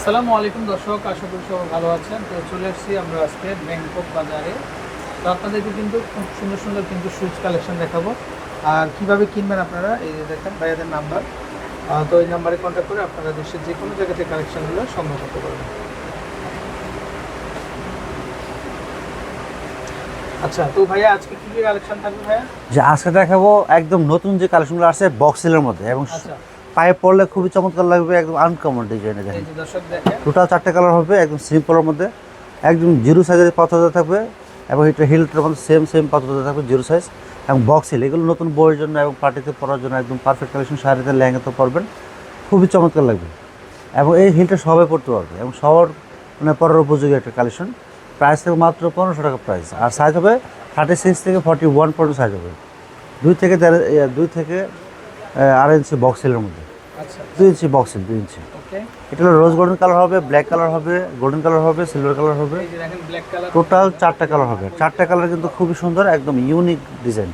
আসসালামু আলাইকুম দর্শক, আশা করি সবাই ভালো আছেন। তো চলে এসেছি আমরা আজকে ব্যাংকক বাজারে। তো আপনাদেরকে কিন্তু খুব সুন্দর সুন্দর কিন্তু শুজ কালেকশন দেখাবো। আর কিভাবে কিনবেন আপনারা, এই যে দেখেন ভাইয়াদের নাম্বার। তো এই নাম্বারে কন্ট্যাক্ট করে আপনারা দেশের যে কোনো জায়গা থেকে কালেকশনগুলো সংগ্রহ করতে পারবেন। আচ্ছা, তো ভাইয়া আজকে কী কী কালেকশন থাকবে ভাইয়া? যে আজকে দেখাবো একদম নতুন যে কালেকশনগুলো আছে বক্সেলের মধ্যে এবং আচ্ছা, পায়ে পড়লে খুবই চমৎকার লাগবে, একদম আনকমন ডিজাইনে দেখেন। এই যে দর্শক দেখেন, টোটাল 4টে কালার হবে, একদম সিম্পলের মধ্যে একদম জিরো সাইজের পাথর থাকবে এবং এটা হিলটার মধ্যে সেম পাথর থাকবে জিরো সাইজ এবং বক্স হিল। এগুলো নতুন বইয়ের জন্য এবং পার্টিতে পরার জন্য একদম পারফেক্ট কালেকশন। শাড়িতে লেহেঙ্গাতে পরবেন, খুবই চমৎকার লাগবে এবং এই হিলটা সবাই পরতে পারবে এবং সবার মানে পরার উপযোগী একটা কালেকশন। প্রাইস থেকে মাত্র 1500 টাকা প্রাইস, আর সাইজ হবে 36 থেকে 41 পর্যন্ত সাইজ হবে। 2 থেকে 2.5 ইঞ্চি বক্স হিলের মধ্যে, আচ্ছা 2 ইঞ্চি বক্স হিল, 2 ইঞ্চি। ওকে। এটা হলো রোজ গোল্ডেন কালার হবে, ব্ল্যাক কালার হবে, গোল্ডেন কালার হবে, সিলভার কালার হবে। এই যে দেখেন ব্ল্যাক কালার, টোটাল 4টা কালার হবে। 4টা কালার কিন্তু খুবই সুন্দর, একদম ইউনিক ডিজাইন,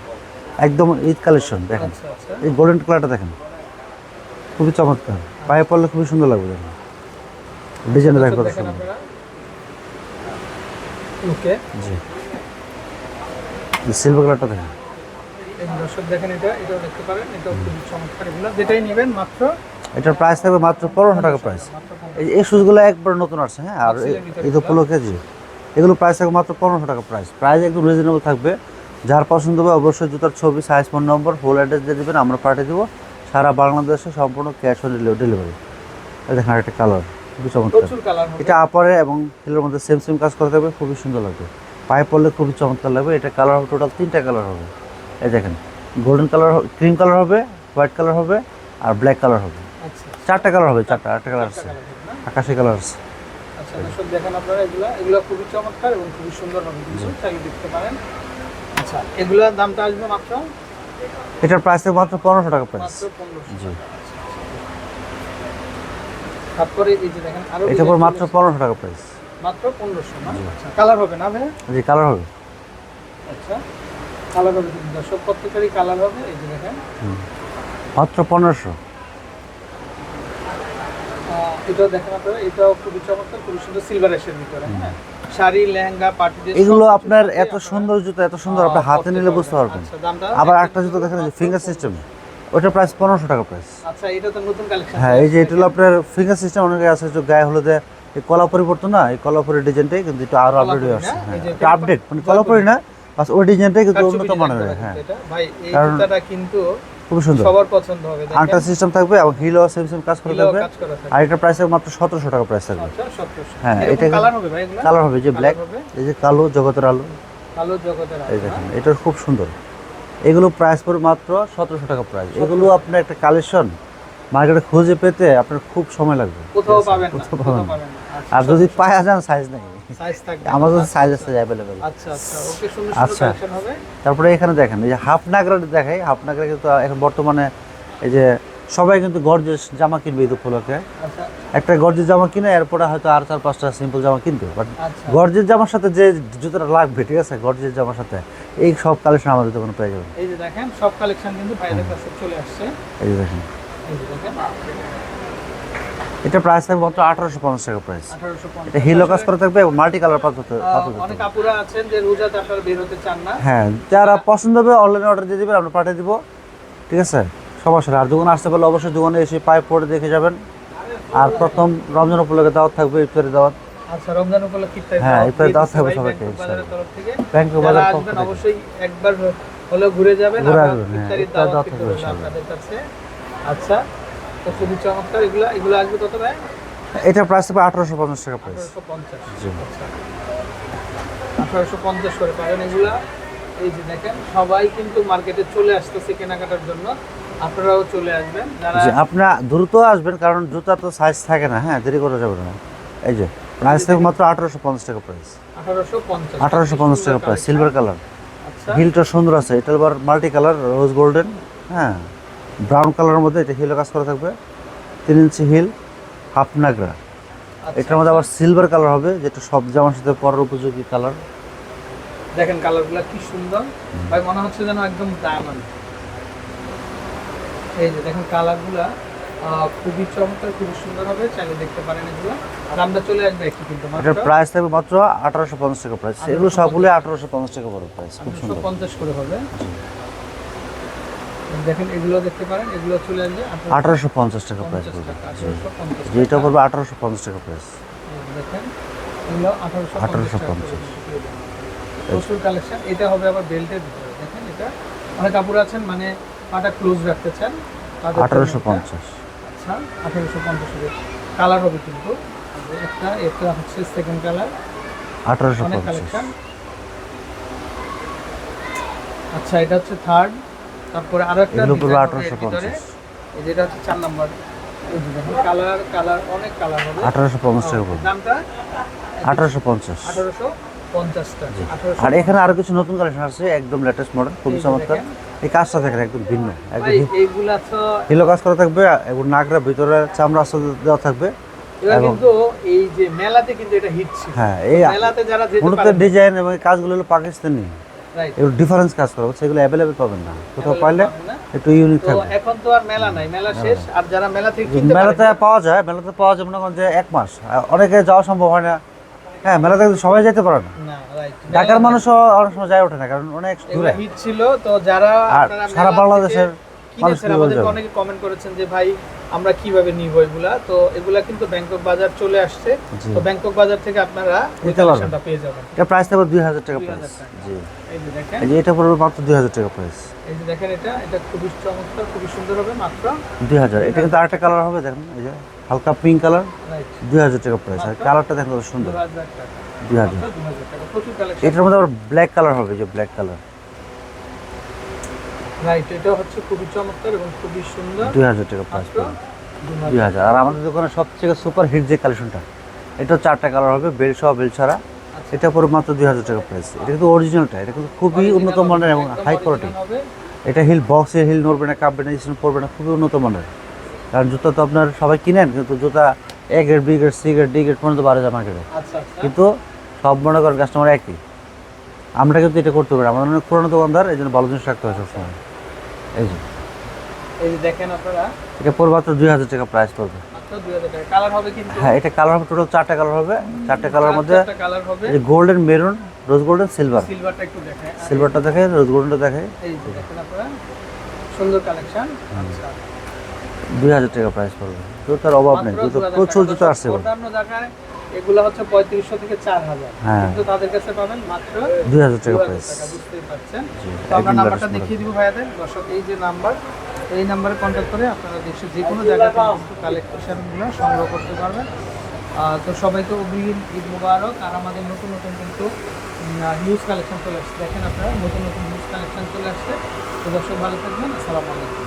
একদম ঈদ কালেকশন। দেখেন আচ্ছা আচ্ছা, এই গোল্ডেন কালারটা দেখেন, খুবই চমৎকার, পায়ে পড়লে খুবই সুন্দর লাগবে। দেখেন ডিজাইনটা দেখেন কত দেখেন সুন্দর। আপনারা। ওকে, জি, সিলভার কালারটা দেখেন। এই দর্শক দেখেন, এটাও দেখতে পারেন, এটাও খুবই চমৎকার। এগুলো যেটাই নেবেন মাত্র এটার প্রাইস থাকবে মাত্র 1500 টাকা প্রাইস। এই শুজগুলো একবার নতুন আসছে, হ্যাঁ। আর এই তো উপলক্ষে জি, এগুলো প্রাইস থাকবে মাত্র 1500 টাকা প্রাইস। প্রাইস একদম রিজনেবল থাকবে। যার পছন্দ হবে অবশ্যই জুতার ছবি, সাইজ, ফোন নম্বর, ফুল অ্যাড্রেস দিয়ে দেবেন, আমরা পাঠিয়ে দেবো সারা বাংলাদেশে, সম্পূর্ণ ক্যাশ অন ডেলিভারি। দেখেন আরেকটা কালার, খুবই চমৎকার। প্রচুর কালার হবে। এটা আপারে এবং হিলের মধ্যে সেম কাজ করা থাকবে, খুবই সুন্দর লাগবে, পায়ে পড়লে খুবই চমৎকার লাগবে। এটা কালার হবে টোটাল 3টা কালার হবে। এই দেখেন গোল্ডেন কালার, ক্রিম কালার হবে, হোয়াইট কালার হবে আর ব্ল্যাক কালার হবে। আচ্ছা, 4টা কালার হবে, আরেকটা কালার আছে, কালার হবে না? আকাশি কালার আছে। আচ্ছা দর্শক দেখেন আপনারা, এগুলো খুবই চমৎকার এবং খুবই সুন্দর হবে, কিন্তু চাইলে দেখতে পারেন। আচ্ছা, এগুলোর দামটা আসবে মাত্র এটার প্রাইস থাকবে মাত্র 1500 টাকা প্রাইস। মাত্র 1500 জি, টাকা। তারপরে এই যে দেখেন আরো এটা পর মাত্র 1500 টাকা প্রাইস। মাত্র 1500 না? আচ্ছা, কালার হবে না ভাই? জি, কালার হবে। আচ্ছা, কালার হবে কিন্তু দর্শক, প্রত্যেকটারই কালার হবে। এই যে দেখেন, মাত্র 1500। এটাও দেখেন আপনারা, এটাও খুবই চমৎকার, খুবই সুন্দর, সিলভার এর ভিতরে। হ্যাঁ, শাড়ি, লেহেঙ্গা, পার্টি ড্রেস, এগুলো আপনার এত সুন্দর জুতো, এত সুন্দর, আপনি হাতে নিলে বুঝতে পারবেন। আচ্ছা, দামটা আবার একটা জুতো দেখেন যে ফিঙ্গার সিস্টেম, ওটার প্রাইস 1500 টাকা প্রাইস। আচ্ছা, এটা তো নতুন কালেকশন। হ্যাঁ, এই যে এটা হলো আপনার ফিঙ্গার সিস্টেম। অনেকে আছে যে গায়ে হলুদে এই কলাপুরি পড়তো না, এই কলাপুরি ডিজাইনটাই কিন্তু একটু আরো আপডেট হয়ে আসছে। হ্যাঁ, এটা আপডেট, মানে কলাপুরি না, বাস ওই ডিজাইনটাই কিন্তু উন্নত মানের। হ্যাঁ, এটা ভাই, এই জুতাটা কিন্তু খুব সুন্দর, সবার পছন্দ হবে। আংটা সিস্টেম থাকবে এবং হিলও সেম কাজ করে থাকবে। কাজ করা থাকে। আর এটার প্রাইস মাত্র 1700 টাকা প্রাইস থাকবে। আচ্ছা, 1700। হ্যাঁ, এটা কালার হবে ভাই, এগুলো কালার হবে যে ব্ল্যাক, হবে, এই যে কালো জগতের আলো, কালো জগতের এই আলো। দেখেন এটা খুব সুন্দর। এগুলো প্রাইস পড়বে মাত্র 1700 টাকা প্রাইস। এগুলো আপনার একটা কালেকশন মার্কেটে খুঁজে পেতে আপনার খুব সময় লাগবে, কোথাও পাবেন না, কোথাও কোথাও পাবেন না। পাবেন না। আচ্ছা, আর যদি পাওয়া যান সাইজ নেই, সাইজ থাকবে, আমার কাছে সাইজ আছে অ্যাভেলেবেল। আচ্ছা আচ্ছা, ওকে, সুন্দর সুন্দর আচ্ছা। কালেকশন হবে। তারপরে এখানে দেখেন এই যে হাফ নাগরা দেখাই। হাফ নাগরা কিন্তু এখন বর্তমানে এই যে সবাই কিন্তু গর্জিয়াস জামা কিনবে ঈদ উপলক্ষে। আচ্ছা একটা গর্জিয়াস জামা কিনে এরপরে হয়তো আর 4-5টা সিম্পল জামা কিনবে, বাট আচ্ছা, গর্জিয়াস জামার সাথে যে জুতোটা লাগবে, ঠিক আছে, গর্জিয়াস জামার সাথে এই সব কালেকশন আমাদের দোকানে পেয়ে যাবেন। এই যে দেখেন সব কালেকশন কিন্তু ভাইদের কাছে চলে আসছে। এই যে দেখেন, এই যে দেখেন, এটা প্রাইস থাকবে মাত্র 1850 টাকা প্রাইস। 1850। এটা হিলো কাজ করা থাকবে এবং মাল্টি কালার পাথর অনেক আপুরা আছেন যে রোজাতে আসলে বের হতে চান না। হ্যাঁ, যারা পছন্দ হবে অনলাইনে অর্ডার দিয়ে দেবেন, আমরা পাঠিয়ে দিব, ঠিক আছে, সমস্যা নেই। আর দোকানে আসতে পারলে অবশ্যই দোকানে এসে পায়ে পরে দেখে যাবেন। আর প্রথম রমজান উপলক্ষে দাওয়াত থাকবে, ইফতারি দাওয়াত। আচ্ছা, রমজান উপলক্ষে ইফতারি হ্যাঁ, দাওয়াত ইফতারি দাওয়াত থাকবে দিয়েছে ভাই সবাইকে, ব্যাংকক বাজারের তরফ থেকে। ব্যাংকক যারা বাজার আসবেন অবশ্যই একবার হলেও ঘুরে যাবেন, ঘুরে আর আসবেন। হ্যাঁ, ইফতারির ইফতারি দাওয়াত দাওয়াত কিন্তু থাকবে রইলো ইনশাআল্লাহ। আপনাদের কাছে। আচ্ছা, তো খুবই চমৎকার। এগুলো আসবে কত ভাই? এটা প্রাইস থাকবে 1850 টাকা প্রাইস। 1850। জি। আচ্ছা, 1850 করে পাবেন এগুলা। এই যে দেখেন, সবাই কিন্তু মার্কেটে চলে আসতেছে কেনাকাটার জন্য, আপনারাও চলে আসবেন যারা। জি, আপনারা দ্রুত আসবেন, কারণ জুতা তো সাইজ থাকে না। হ্যাঁ, দেরি করা যাবে না। এই যে প্রাইস থাকবে মাত্র 1850 টাকা প্রাইস। 1850 1850 টাকা প্রাইস, সিলভার কালার, আচ্ছা, হিলটা সুন্দর আছে। এটা আবার মাল্টি কালার, রোজ গোল্ডেন, হ্যাঁ, ব্রাউন কালারের মধ্যে। এটা হিলও কাজ করা থাকবে, 3 ইঞ্চি হিল, হাফ নাগরা। আচ্ছা, এটার মধ্যে আবার সিলভার কালার হবে, যেটা সব জামার সাথে পরার উপযোগী কালার। দেখেন কালারগুলো কি সুন্দর ভাই, মনে হচ্ছে যেন একদম ডায়মন্ড। এই যে দেখেন কালারগুলা খুবই চমৎকার, খুবই সুন্দর হবে, চাইলে দেখতে পারেন এগুলো। দামটা চলে আসবে একটু কিন্তু মাত্র এটার প্রাইস থাকবে মাত্র 1850 টাকা প্রাইস। এগুলো সবগুলো 1850 টাকা পড়বে প্রাইস, খুব সুন্দর। 1850 করে হবে। দেখেন এগুলো দেখতে পারেন, এগুলো চলে আসবে 1850 টাকা প্রাইস পড়বে। 1850 যেটা পড়বে 1850 টাকা প্রাইস। দেখেন এগুলো 1850 প্রচুর কালেকশন। এটা হবে আবার বেল্টের ভিতরে। দেখেন এটা অনেক কাপড় আছেন মানে পাটা ক্লোজ রাখতে চান, তাদের জন্য 1850। আচ্ছা 1850 কালার হবে কিন্তু একটা, এটা হচ্ছে সেকেন্ড কালার, অনেক 1850। কালেকশন। আচ্ছা এটা হচ্ছে থার্ড, তারপরে আরো একটা এগুলো পড়বে ডিজাইন হবে এর 1850। ভিতরে। এই যেটা হচ্ছে 4 নাম্বার, এই যে দেখেন কালার কালার অনেক কালার হবে। 1850 টাকা পড়বে। দামটা 1850। 1850 টাকা। 1850 আর এখানে আরো কিছু নতুন কালেকশন আছে, একদম লেটেস্ট মডেল, খুব এই যে চমৎকার। দেখেন। এই কাজটা দেখেন একদম ভিন্ন, একদম ভাই এইগুলা তো হিলো কাজ করা থাকবে এবং নাকরা ভিতরে চামড়া আস্তে দেওয়া থাকবে। এবার এবং- কিন্তু এই যে মেলাতে কিন্তু এটা হিট ছিল। হ্যাঁ, এই মেলাতে যারা যেতে মূলত পারে ডিজাইন এবং এই কাজগুলো হলো পাকিস্তানি, রাইট, এগুলো ডিফারেন্স কাজ করা হচ্ছে, এগুলো অ্যাভেলেবেল পাবেন না, কোথাও পাইলে একটু ইউনিক তো থাকবে। এখন তো আর মেলা নাই, মেলা শেষ। আর যারা মেলা থেকে কিনতে মেলাতে পারে পাওয়া যায়, মেলাতে পাওয়া যায় মনে করেন যে 1 মাস, অনেকে যাওয়া সম্ভব হয় না। হ্যাঁ, মেলাতে কিন্তু সবাই যেতে পারে না, না, রাইট, ঢাকার মানুষও অনেক সময় যায় ওঠে না, কারণ অনেক দূরে। হিট ছিল। তো যারা আর আপনারা সারা মেলা বাংলাদেশের থেকে মানুষ কিনেছেন, কিভাবে আমাদেরকে যাবে? অনেকে কমেন্ট করেছেন যে ভাই আমরা কিভাবে নিব এগুলা। তো এগুলা কিন্তু ব্যাংকক বাজার চলে আসছে। জি। তো ব্যাংকক বাজার থেকে আপনারা ওই নিতে পারবেন। কালেকশনটা পেয়ে যাবেন। এটা প্রাইস থাকবে 2000 টাকা 2000 প্রাইস। টাকা। জি, এই যে দেখেন, এই যে এটা পড়বে মাত্র 2000 টাকা প্রাইস। এই যে দেখেন এটা এটা খুবই চমৎকার, খুবই সুন্দর হবে মাত্র 2000। এটা কিন্তু আরেকটা কালার হবে, দেখেন এই যে হালকা পিঙ্ক কালার, রাইট 2000 টাকা প্রাইস। আর কালারটা দেখেন কত সুন্দর, 2000 টাকা। 2000। মাত্র 2000 টাকা, প্রচুর কালেকশন। এটার মধ্যে আবার ব্ল্যাক কালার হবে, যে ব্ল্যাক কালার, রাইট এটা হচ্ছে খুবই চমৎকার এবং খুবই সুন্দর। 2000 টাকা প্রাইস মাত্র পড়বে। 2000 2000। আর আমাদের দোকানে সবথেকে সুপার হিট যে কালেকশনটা, এটা 4টা কালার হবে, বেল সহ বেল ছাড়া। এটা পড়বে মাত্র 2000 টাকা প্রাইস। এটা কিন্তু অরিজিনালটা, এটা কিন্তু খুবই উন্নত মানের এবং একদম হাই original কোয়ালিটি। হবে। এটা হিল বক্সের হিল নড়বে না, কাঁপবে না, স্টোন পড়বে না, খুবই উন্নত মানের। কারণ জুতা তো আপনার সবাই কিনেন, কিন্তু জুতা A grade, B grade, C grade, D grade পর্যন্ত বাড়ে যায় মার্কেটে। আচ্ছা আচ্ছা। কিন্তু সব মনে করেন কাস্টমার একই। আমরা কিন্তু এটা করতে পারি, আমাদের অনেক পুরোনো দোকানদার, এই জন্য ভালো জিনিস রাখতে হয় সবসময়। এই যে এই যে দেখেন আপনারা এটা পড়বে মাত্র 2000 টাকা প্রাইস পড়বে। মাত্র 2000 টাকা। কালার হবে কিন্তু হ্যাঁ, এটা কালার হবে টোটাল 4টা কালার হবে। 4টা কালার মধ্যে চারটা কালার হবে। এই যে golden, maroon, rose golden, silver. সিলভারটা একটু দেখেন। সিলভারটা দেখে, রোজ গোল্ডেনটা দেখে। এই যে দেখেন আপনারা সুন্দর কালেকশন। আচ্ছা 2000 টাকা প্রাইস পড়বে। জুতার অভাব নেই, মাত্র জুতো 2000 প্রচুর টাকা। জুতো আসছে এবার। অন্যান্য জায়গায় এগুলো হচ্ছে 3500 থেকে 4000, হ্যাঁ। কিন্তু তাদের কাছে পাবেন মাত্র 2000 টাকা 2000 প্রাইস। টাকা। বুঝতেই পারছেন। জি, তো আমরা একদম নাম্বারটা latest দেখিয়ে দিব ভাইয়াদের। দর্শক এই যে নাম্বার, এই নাম্বারে কন্ট্যাক্ট করে আপনারা দেশের যে কোনো জায়গা থেকে কালেকশনগুলো সংগ্রহ করতে পারবেন। তো সবাইকে অগ্রিম ঈদ মুবারক। আর আমাদের নতুন নতুন কিন্তু নিউজ কালেকশন চলে আসছে। দেখেন আপনারা নতুন নতুন নিউজ কালেকশন চলে আসছে। তো দর্শক ভালো থাকবেন। আসসালামু আলাইকুম।